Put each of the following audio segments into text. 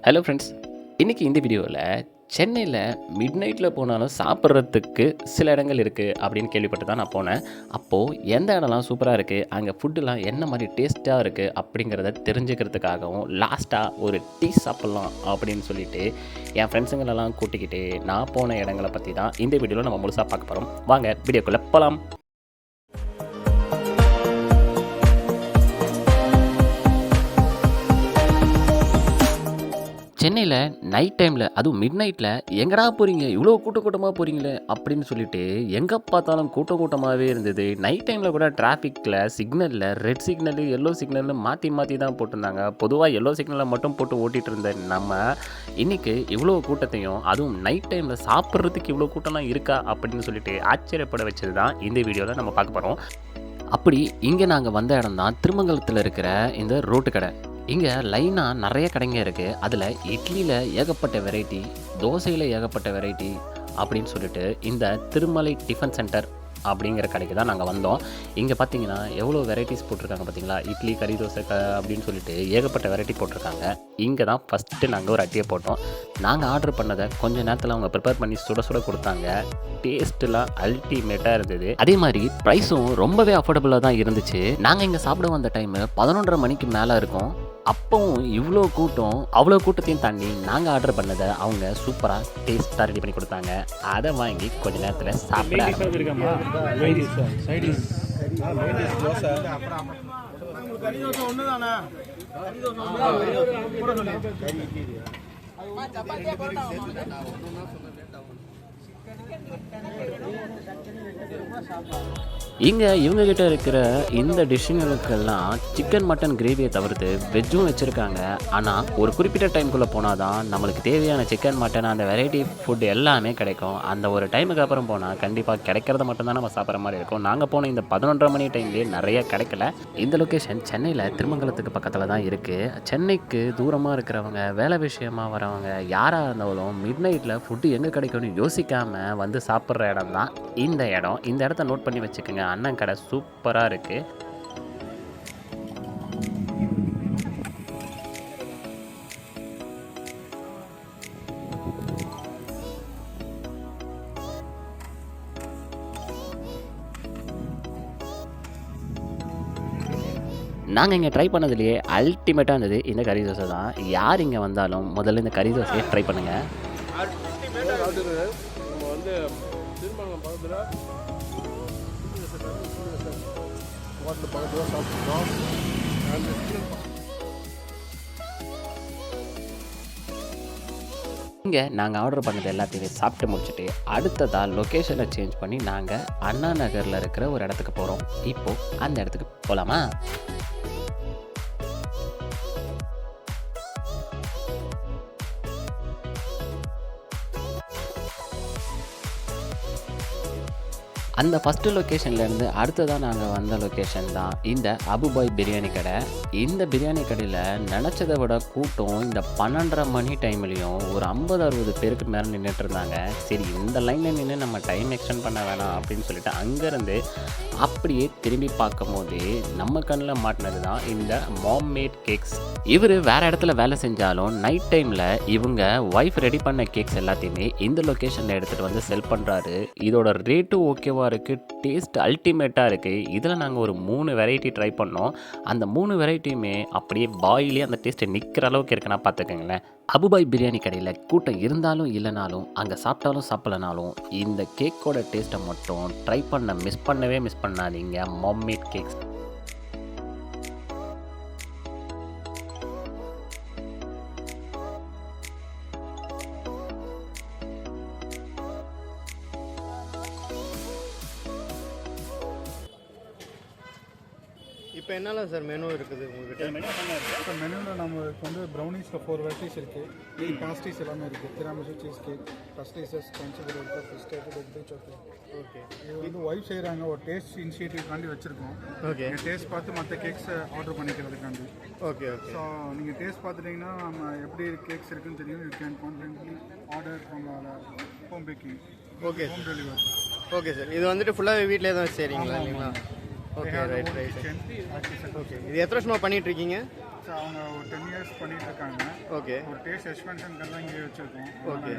Hello friends, இன்றைக்கி இந்த வீடியோவில் சென்னையில் மிட் நைட்டில் போனாலும் சாப்பிட்றதுக்கு சில இடங்கள் இருக்குது அப்படின்னு கேள்விப்பட்டு தான் நான் போனேன். அப்போது எந்த இடம்லாம் சூப்பராக இருக்குது, அங்கே ஃபுட்டுலாம் என்ன மாதிரி டேஸ்ட்டாக இருக்குது அப்படிங்கிறத தெரிஞ்சுக்கிறதுக்காகவும் லாஸ்ட்டாக ஒரு டீ சாப்பிட்லாம் அப்படின்னு சொல்லிட்டு என் ஃப்ரெண்ட்ஸுங்களெல்லாம் கூட்டிக்கிட்டு நான் போன இடங்களை பற்றி தான் இந்த வீடியோவில் நம்ம முழுசாக பார்க்க போகிறோம். வாங்க வீடியோக்குள்ளே போகலாம். சென்னையில் நைட் டைமில் அதுவும் மிட் நைட்டில் எங்கடா போகிறீங்க, இவ்வளோ கூட்டமாக போகிறீங்களே அப்படின்னு சொல்லிட்டு எங்கே பார்த்தாலும் கூட்டமாகவே இருந்தது. நைட் டைமில் கூட டிராஃபிக்கில் சிக்னலில் ரெட் சிக்னலு எல்லோ சிக்னல்னு மாற்றி தான் போட்டிருந்தாங்க. பொதுவாக எல்லோ சிக்னலில் மட்டும் போட்டு ஓட்டிகிட்டு இருந்த நம்ம இன்றைக்கி இவ்வளோ கூட்டத்தையும் அதுவும் நைட் டைமில் சாப்பிட்றதுக்கு இவ்வளோ கூட்டம்லாம் இருக்கா அப்படின்னு சொல்லிட்டு ஆச்சரியப்பட வச்சது தான் இந்த வீடியோவில் நம்ம பார்க்க போகிறோம். அப்படி இங்கே நாங்கள் வந்த இடம் தான் திருமங்கலத்தில் இருக்கிற இந்த ரோட்டு கடை. இங்கே லைனாக நிறைய கடைங்க இருக்குது. அதில் இட்லியில் ஏகப்பட்ட வெரைட்டி, தோசையில் ஏகப்பட்ட வெரைட்டி அப்படின்னு சொல்லிட்டு இந்த திருமலை டிஃபன் சென்டர் அப்படிங்கிற கடைக்கு தான் நாங்கள் வந்தோம். இங்கே பார்த்தீங்கன்னா எவ்வளோ வெரைட்டிஸ் போட்டிருக்காங்க பார்த்தீங்களா, இட்லி கறி தோசை அப்படின்னு சொல்லிட்டு ஏகப்பட்ட வெரைட்டி போட்டிருக்காங்க. இங்கே தான் ஃபஸ்ட்டு நாங்கள் ஒரு அட்டியை போட்டோம். நாங்கள் ஆர்டர் பண்ணதை கொஞ்சம் நேரத்தில் அவங்க ப்ரிப்பேர் பண்ணி சுட கொடுத்தாங்க. டேஸ்ட்டுலாம் அல்டிமேட்டாக இருந்தது. அதே மாதிரி ப்ரைஸும் ரொம்பவே அஃபோர்டபுளாக தான் இருந்துச்சு. நாங்கள் இங்கே சாப்பிட வந்த டைமு 11:30 மணிக்கு மேலே இருக்கும். அப்பவும் இவ்வளோ கூட்டம், அவ்வளோ கூட்டத்தையும் தாண்டி நாங்கள் ஆர்டர் பண்ணதை அவங்க சூப்பராக டேஸ்ட்டாக ரெடி பண்ணி கொடுத்தாங்க. அதை வாங்கி கொஞ்ச நேரத்தில் சாப்பிட இங்கே இவங்ககிட்ட இருக்கிற இந்த டிஷ்ஷுங்களுக்கெல்லாம் சிக்கன் மட்டன் கிரேவியை தவிர்த்து வெஜ்ஜும் வச்சுருக்காங்க. ஆனால் ஒரு குறிப்பிட்ட டைமுக்குள்ளே போனால் தான் நம்மளுக்கு தேவையான சிக்கன் மட்டன் அந்த வெரைட்டி ஃபுட் எல்லாமே கிடைக்கும். அந்த ஒரு டைமுக்கு அப்புறம் போனால் கண்டிப்பாக கிடைக்கிறத மட்டும்தான் நம்ம சாப்பிட்ற மாதிரி இருக்கும். நாங்கள் போன இந்த 11:30 மணி டைம்லேயே நிறைய கிடைக்கல. இந்த லொக்கேஷன் சென்னையில் திருமங்கலத்துக்கு பக்கத்தில் தான் இருக்குது. சென்னைக்கு தூரமாக இருக்கிறவங்க, வேலை விஷயமாக வரவங்க யாராக இருந்தாலும் மிட் நைட்டில் ஃபுட்டு எங்கே கிடைக்கும்னு யோசிக்காமல் வந்து சாப்பிட்ற இடம் தான் இந்த இடம். இந்த இடத்த நோட் பண்ணி வச்சுக்கோங்க. அண்ணன் கடை சூப்பராக இருக்குது. நாங்கள் இங்கே ட்ரை பண்ணதுலேயே அல்டிமேட்டாக இருந்தது இந்த கறி தோசை தான். யார் இங்கே வந்தாலும் முதல்ல இந்த கறி தோசையை ட்ரை பண்ணுங்கள். இங்கே நாங்கள் ஆர்டர் பண்ணது எல்லாத்தையுமே சாப்பிட்டு முடிச்சுட்டு அடுத்ததாக லொக்கேஷனை சேஞ்ச் பண்ணி நாங்கள் அண்ணா நகரில் இருக்கிற ஒரு இடத்துக்கு போகிறோம். இப்போது அந்த இடத்துக்கு போகலாமா? அந்த ஃபஸ்ட்டு லொக்கேஷன்லேருந்து அடுத்ததாக நாங்கள் வந்த லொக்கேஷன் தான் இந்த அபுபாய் பிரியாணி கடை. இந்த பிரியாணி கடையில் நினச்சதை விட கூட்டம் இந்த 12:30 மணி டைம்லேயும் ஒரு 50-60 பேருக்கு மேலே நின்றுட்டு இருந்தாங்க. சரி, இந்த லைனில் நின்று நம்ம டைம் எக்ஸ்டெண்ட் பண்ண வேணாம் அப்படின்னு சொல்லிட்டு அங்கேருந்து அப்படியே திரும்பி பார்க்கும் போதே நம்ம கண்ணில் மாட்டினது தான் இந்த மாம் மேட் கேக்ஸ். இவர் வேறு இடத்துல வேலை செஞ்சாலும் நைட் டைமில் இவங்க ஒய்ஃப் ரெடி பண்ண கேக்ஸ் எல்லாத்தையுமே இந்த லொக்கேஷனில் எடுத்துகிட்டு வந்து செல் பண்ணுறாரு. இதோட ரேட்டும் ஓகேவாக இருக்குது, டேஸ்ட் அல்டிமேட்டாக இருக்குது. இதில் நாங்கள் ஒரு 3 வெரைட்டி ட்ரை பண்ணோம். அந்த 3 வெரைட்டியுமே அப்படியே பாயிலே அந்த டேஸ்ட்டு நிற்கிற அளவுக்கு இருக்குன்னா பார்த்துக்கோங்களேன். அபுபாய் பிரியாணி கடையில் கூட்டம் இருந்தாலும் இல்லைனாலும், அங்கே சாப்பிட்டாலும் சாப்பிட்லனாலும் இந்த கேக்கோட டேஸ்ட்டை மட்டும் ட்ரை மிஸ் பண்ணாதீங்க. மாம் மேட் கேக்ஸ். இப்போ என்னெல்லாம் சார் மெனு இருக்குது உங்கள்கிட்ட? இப்போ மெனுவில் நம்மளுக்கு வந்து ப்ரௌனிஸில் 4 வெரைட்டிஸ் இருக்குது. பேஸ்ட்ரீஸ் எல்லாமே இருக்குது. திராமிசு, சீஸ் கேக், பஸ்டீசஸ், கன்சி பிரெட், பிஸ்கட், சாக்லேட். ஓகே, இது வந்து ஒய்ஃப் செய்கிறாங்க. ஒரு டேஸ்ட் இனிஷியேட்டிவ்காண்டி வச்சுருக்கோம். ஓகே, டேஸ்ட் பார்த்து மற்ற கேக்ஸை ஆர்டர் பண்ணிக்கிறதுக்காண்டி. Okay okay. ஸோ நீங்கள் டேஸ்ட் பார்த்துட்டிங்கன்னா நம்ம எப்படி கேக்ஸ் இருக்குன்னு தெரியும். You can confidently order from home baking. Okay, home delivery. Okay sir, இது வந்துட்டு ஃபுல்லாக வீட்டிலே தான் செய்கிறீங்களா இல்லைங்களா? Okay, right. ஓகே, இது எத்தனை வருஷமாக பண்ணிகிட்ருக்கீங்க? ஸோ அவங்க ஒரு 10 இயர்ஸ் பண்ணிட்டு இருக்காங்க. ஓகே ஒரு டேஸ்ட் எக்ஸ்பென்ஷன் தான் இங்கே வச்சுருக்கோம். ஓகே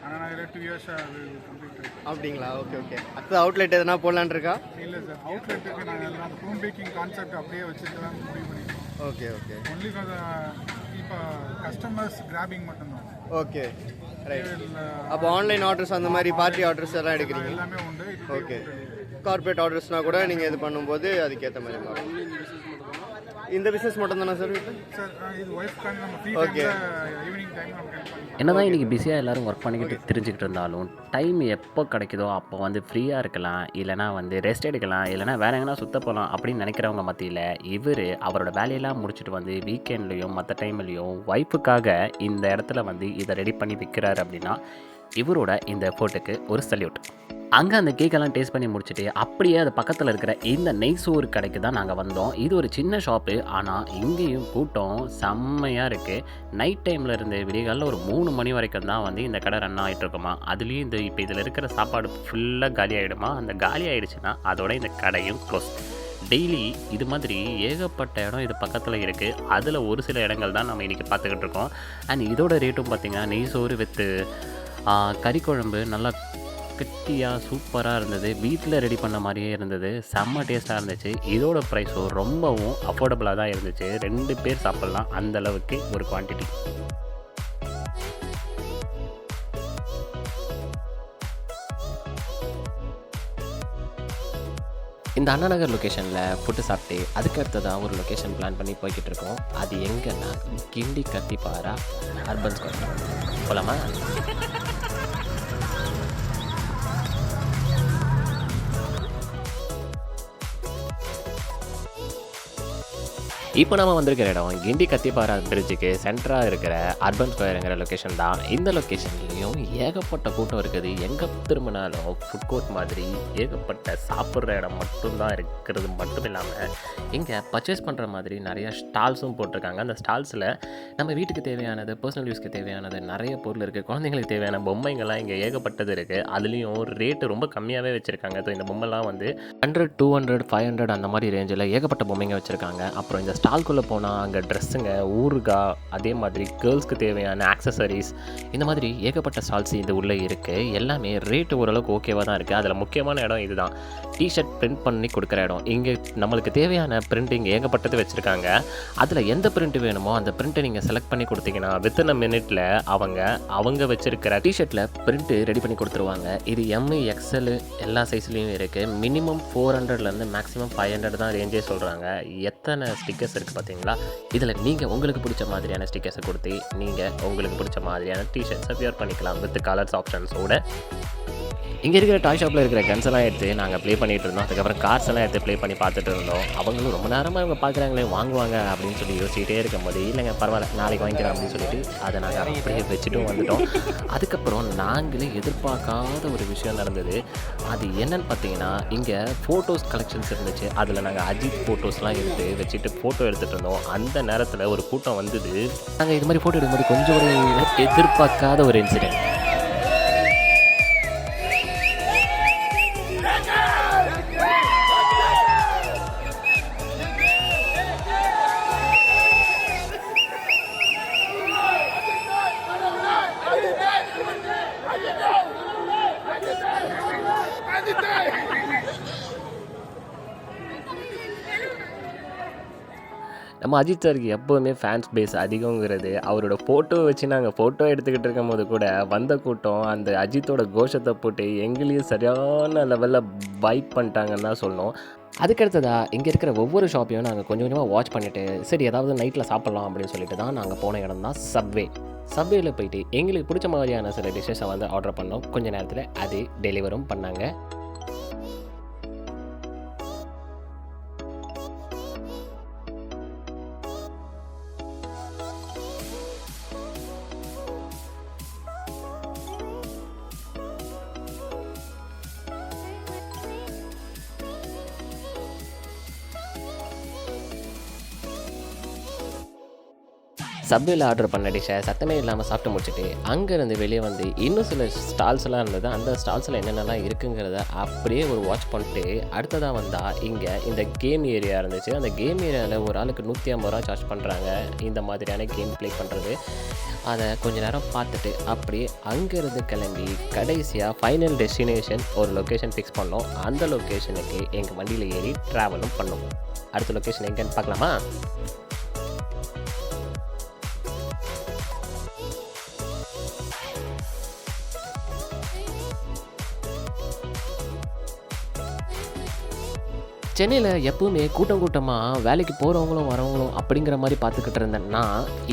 ஆனால் இதில் 2 இயர்ஸ் கம்ப்ளீட் ஆகிடும். அப்படிங்களா? Okay okay. அடுத்த அவுட்லெட் எதனா போடலான்னு இருக்கா? இல்லை சார், அவுட்லெட்டுக்கு நாங்கள் எல்லாம் ஹோம் பேக்கிங் கான்செப்ட் அப்படியே வச்சுருக்கலாம் முடிவு பண்ணியிருக்கோம். Okay okay only for the இப்போ கஸ்டமர்ஸ் கிராபிங் மட்டும்தான். Okay right. அப்போ ஆன்லைன் ஆர்டர்ஸ் அந்த மாதிரி பார்ட்டி ஆர்டர்ஸ் எல்லாம் எடுக்கிறீங்க? எல்லாமே உண்டு. ஓகே. கார்பரேட் ஆர்டர்ஸ்னால் கூட நீங்கள் இது பண்ணும்போது அதுக்கேற்ற மாதிரி மாறும். இந்த பிஸ்னஸ் மட்டும் தானே சார் வீட்டில்? சார் இது ஒய்ஃப்கான நம்ம ஃப்ரீ ஓகே. ஈவினிங் டைம் நம்ம ஹெல்ப் பண்ணிக்கலாம். என்னதான் இன்றைக்கி பிஸியாக எல்லோரும் ஒர்க் பண்ணிக்கிட்டு தெரிஞ்சுக்கிட்டு இருந்தாலும் டைம் எப்போ கிடைக்குதோ அப்போ வந்து ஃப்ரீயாக இருக்கலாம், இல்லைனா வந்து ரெஸ்ட் எடுக்கலாம், இல்லைனா வேறு எங்கன்னா சுத்த போகலாம் அப்படின்னு நினைக்கிறவங்க மத்தியில் இவர் அவரோட வேலையெல்லாம் முடிச்சுட்டு வந்து வீக்கெண்ட்லேயும் மற்ற டைம்லேயும் ஒய்ஃபுக்காக இந்த இடத்துல வந்து இதை ரெடி பண்ணி விற்கிறாரு அப்படின்னா இவரோட இந்த எஃபோர்ட்டுக்கு ஒரு சல்யூட். அங்கே அந்த கேக்கெல்லாம் டேஸ்ட் பண்ணி முடிச்சுட்டு அப்படியே அது பக்கத்தில் இருக்கிற இந்த நெய் சோறு கடைக்கு தான் நாங்கள் வந்தோம். இது ஒரு சின்ன ஷாப்பு, ஆனால் இங்கேயும் கூட்டம் செம்மையாக இருக்குது. நைட் டைமில் இருந்து விடியகாலில் ஒரு 3 மணி வரைக்கும் தான் வந்து இந்த கடை ரன் ஆகிட்டு இருக்குமா. அதுலேயும் இந்த இப்போ இதில் இருக்கிற சாப்பாடு ஃபுல்லாக காலி ஆகிடுமா. அந்த காலி ஆகிடுச்சுன்னா அதோட இந்த கடையும் க்ளோஸ். டெய்லி இது மாதிரி ஏகப்பட்ட இடம் இது பக்கத்தில் இருக்குது. அதில் ஒரு சில இடங்கள் தான் நம்ம இன்றைக்கி பார்த்துக்கிட்டு இருக்கோம். அண்ட் இதோட ரேட்டும் பார்த்திங்கன்னா நெய் சோறு வித்து கறி குழம்பு நல்லா கட்டியாக சூப்பராக இருந்தது. வீட்டில் ரெடி பண்ண மாதிரியே இருந்தது. செம்ம டேஸ்ட்டாக இருந்துச்சு. இதோட ப்ரைஸும் ரொம்பவும் அஃபோர்டபுளாக தான் இருந்துச்சு. 2 பேர் சாப்பிட்லாம் அந்தளவுக்கு ஒரு குவான்டிட்டி. இந்த அண்ணா நகர் லொக்கேஷனில் ஃபுட்டு சாப்பிட்டு அதுக்கு அடுத்ததாக ஒரு லொக்கேஷன் பிளான் பண்ணி போய்கிட்டு இருக்கோம். அது எங்கன்னா கிண்டி கத்திப்பாரா அர்பன் ஸ்கொயர். போலாமா? இப்போ நம்ம வந்திருக்கிற இடம் கிண்டி கத்திப்பாரா பிரிட்ஜுக்கு சென்டராக இருக்கிற அர்பன் ஸ்கொயருங்கிற லொக்கேஷன் தான். இந்த லொக்கேஷன்லேயும் ஏகப்பட்ட கூட்டம் இருக்குது. எங்கே திரும்பினாலும் ஃபுட் கோர்ட் மாதிரி ஏகப்பட்ட சாப்பிட்ற இடம் மட்டும்தான் இருக்கிறது மட்டும் இல்லாமல் இங்கே பர்ச்சேஸ் பண்ணுற மாதிரி நிறைய ஸ்டால்ஸும் போட்டிருக்காங்க. அந்த ஸ்டால்ஸில் நம்ம வீட்டுக்கு தேவையானது, பர்சனல் யூஸ்க்கு தேவையானது நிறைய பொருள் இருக்குது. குழந்தைங்களுக்கு தேவையான பொம்மைங்கள்லாம் இங்கே ஏகப்பட்டது இருக்குது. அதுலேயும் ரேட்டு ரொம்ப கம்மியாகவே வச்சுருக்காங்க. ஸோ இந்த பொம்மைலாம் வந்து 100, 200, 500 அந்த மாதிரி ரேஞ்சில் ஏகப்பட்ட பொம்மைங்க வச்சுருக்காங்க. அப்புறம் இந்த ஸ்டால்குள்ளே போனால் அங்கே ட்ரெஸ்ஸுங்க, ஊறுகாய், அதே மாதிரி கேர்ள்ஸ்க்கு தேவையான ஆக்சசரிஸ், இந்த மாதிரி ஏகப்பட்ட ஸ்டால்ஸ் இது உள்ளே இருக்குது. எல்லாமே ரேட்டு ஓரளவுக்கு ஓகேவாக தான் இருக்குது. அதில் முக்கியமான இடம் இதுதான், டிஷர்ட் பிரிண்ட் பண்ணி கொடுக்குற இடம். இங்கே நம்மளுக்கு தேவையான பிரிண்டிங் ஏகப்பட்டது வச்சுருக்காங்க. அதில் எந்த பிரிண்ட் வேணுமோ அந்த பிரிண்ட்டை நீங்கள் செலக்ட் பண்ணி கொடுத்தீங்கன்னா வித்தின் அ மினிட்ல அவங்க வச்சுருக்கிற டிஷர்ட்டில் பிரிண்ட்டு ரெடி பண்ணி கொடுத்துருவாங்க. இது எம், எக்ஸ்எல் எல்லா சைஸ்லேயும் இருக்குது. மினிமம் 400லேருந்து மேக்ஸிமம் 500 தான் ரேஞ்சே சொல்கிறாங்க. எத்தனை ஸ்டிக்கர்ஸ் இருக்குது பார்த்தீங்களா? இதில் நீங்கள் உங்களுக்கு பிடிச்ச மாதிரியான ஸ்டிக்கர்ஸை கொடுத்து நீங்கள் உங்களுக்கு பிடிச்ச மாதிரியான டிஷர்ட்ஸை வியர் பண்ணிக்கலாம் வித் கலர்ஸ் ஆப்ஷன்ஸோட. இங்கே இருக்கிற டாய் ஷாப்பில் இருக்கிற கன்ஸ் எல்லாம் எடுத்து நாங்கள் ப்ளே பண்ணிகிட்டு இருந்தோம். அதுக்கப்புறம் கார்ஸ் எல்லாம் எடுத்து ப்ளே பண்ணி பார்த்துட்டு இருந்தோம். அவங்களும் ரொம்ப நேரமாக இவங்க பார்க்குறாங்களே வாங்குவாங்க அப்படின்னு சொல்லி யோசிச்சுட்டே இருக்கும்போது இல்லைங்க பரவாயில்ல நாளைக்கு வாங்கிக்கிறோம் அப்படின்னு சொல்லிட்டு அதை நாங்கள் அப்படியே வச்சுட்டும் வந்துட்டோம். அதுக்கப்புறம் நாங்களே எதிர்பார்க்காத ஒரு விஷயம் நடந்தது. அது என்னன்னு பார்த்தீங்கன்னா இங்கே ஃபோட்டோஸ் கலெக்ஷன்ஸ் இருந்துச்சு. அதில் நாங்கள் அஜித் ஃபோட்டோஸ்லாம் எடுத்து வச்சுட்டு ஃபோட்டோ எடுத்துகிட்டு இருந்தோம். அந்த நேரத்தில் ஒரு கூட்டம் வந்தது. நாங்கள் இது மாதிரி ஃபோட்டோ எடுக்கும்போது கொஞ்சம் ஒரு எதிர்பார்க்காத ஒரு இன்சிடென்ட். நம்ம அஜித் சாருக்கு எப்போவுமே ஃபேன்ஸ் பேஸ் அதிகங்கிறது அவரோட ஃபோட்டோ வச்சு நாங்கள் ஃபோட்டோ எடுத்துக்கிட்டு இருக்கும் போது கூட வந்த கூட்டம் அந்த அஜித்தோட கோஷத்தை போட்டு எங்களையும் சரியான லெவலில் வைப் பண்ணிட்டாங்கன்னு தான் சொல்லணும். அதுக்கடுத்ததாக இங்கே இருக்கிற ஒவ்வொரு ஷாப்பையும் நாங்கள் கொஞ்சம் கொஞ்சமாக வாட்ச் பண்ணிவிட்டு சரி ஏதாவது நைட்டில் சாப்பிட்லாம் அப்படின்னு சொல்லிட்டு தான் நாங்கள் போன இடம் தான் சப்வே. சப்வேயில் போயிட்டு எங்களுக்கு பிடிச்ச மாதிரியான சில டிஷ்ஷஸை வந்து ஆர்டர் பண்ணோம். கொஞ்ச நேரத்தில் அது டெலிவரும் பண்ணாங்க. சப்வேல ஆர்டர் பண்ண டிஷ்ஷை சத்தமே இல்லாமல் சாப்பிட்டு முடிச்சுட்டு அங்கேருந்து வெளியே வந்து இன்னும் சில ஸ்டால்ஸ்லாம் இருந்தது. அந்த ஸ்டால்ஸில் என்னென்னலாம் இருக்குங்கிறத அப்படியே ஒரு வாட்ச் பண்ணிட்டு அடுத்ததாக வந்தால் இங்கே இந்த கேம் ஏரியா இருந்துச்சு. அந்த கேம் ஏரியாவில் ஒரு ஆளுக்கு 150 ரூபா சார்ஜ் பண்ணுறாங்க இந்த மாதிரியான கேம் ப்ளே பண்ணுறது. அதை கொஞ்ச நேரம் பார்த்துட்டு அப்படியே அங்கேருந்து கிளம்பி கடைசியாக ஃபைனல் டெஸ்டினேஷன் ஒரு லொக்கேஷன் ஃபிக்ஸ் பண்ணோம். அந்த லொக்கேஷனுக்கு எங்கள் வண்டியில் ஏறி ட்ராவலும் பண்ணோம். அடுத்த லொக்கேஷன் எங்கேன்னு பார்க்கலாமா? சென்னையில் எப்பவுமே கூட்டமாக வேலைக்கு போகிறவங்களும் வரவங்களும் அப்படிங்கிற மாதிரி பார்த்துக்கிட்டு இருந்தேன்னா,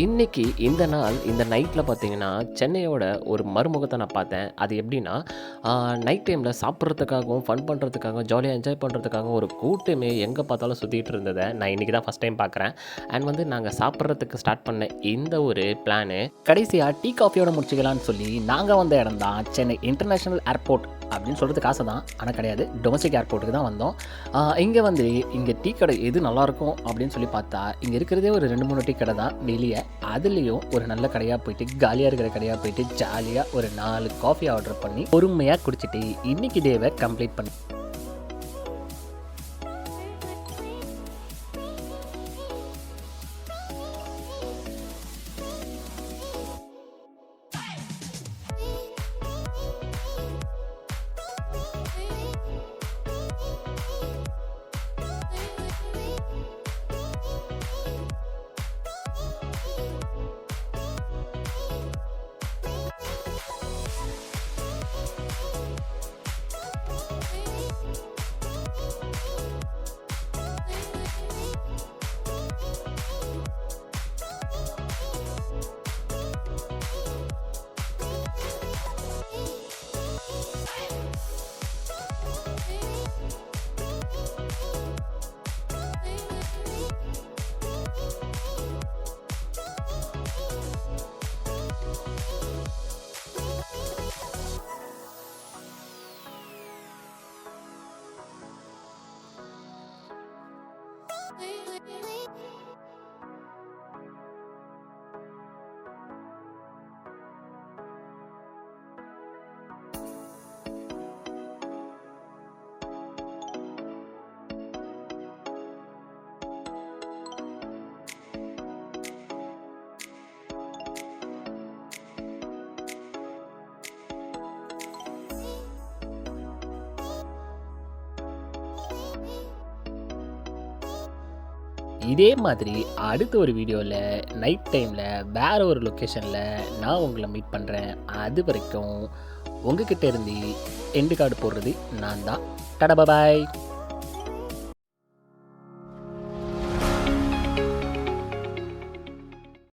இன்றைக்கி இந்த நாள் இந்த நைட்டில் பார்த்தீங்கன்னா சென்னையோட ஒரு மறுமுகத்தை நான் பார்த்தேன். அது எப்படின்னா, நைட் டைமில் சாப்பிட்றதுக்காகவும் ஃபன் பண்ணுறதுக்காகவும் ஜாலியாக என்ஜாய் பண்ணுறதுக்காகவும் ஒரு கூட்டமே எங்கே பார்த்தாலும் சுற்றிட்டு இருந்ததை நான் இன்றைக்கி தான் ஃபஸ்ட் டைம் பார்க்குறேன். அண்ட் வந்து நாங்கள் சாப்பிட்றதுக்கு ஸ்டார்ட் பண்ண இந்த ஒரு பிளானு கடைசியாக டீ காஃபியோட முடிச்சிக்கலான்னு சொல்லி நாங்கள் வந்த இடம் தான் சென்னை இன்டர்நேஷ்னல் ஏர்போர்ட் அப்படின்னு சொல்கிறதுக்கு ஆசை தான், ஆனால் கிடையாது. டொமஸ்டிக் ஏர்போர்ட்டுக்கு தான் வந்தோம். இங்கே டீ கடை எது நல்லாயிருக்கும் அப்படின்னு சொல்லி பார்த்தா இங்கே இருக்கிறதே ஒரு 2-3 டீ கடை தான் வெளியே. அதுலேயும் ஒரு நல்ல கடையாக போயிட்டு காலியாக இருக்கிற கடையாக போயிட்டு ஜாலியாக ஒரு 4 காஃபி ஆர்டர் பண்ணி பொறுமையாக குடிச்சிட்டு இன்றைக்கி டேவை கம்ப்ளீட் பண்ணி இதே மாதிரி அடுத்த ஒரு வீடியோவில் நைட் டைமில் வேறு ஒரு லொக்கேஷனில் நான் உங்களை மீட் பண்ணுறேன். அது வரைக்கும் உங்ககிட்ட இருந்து எண்டு கார்டு போடுறது நான் தான். டாடா பாய்.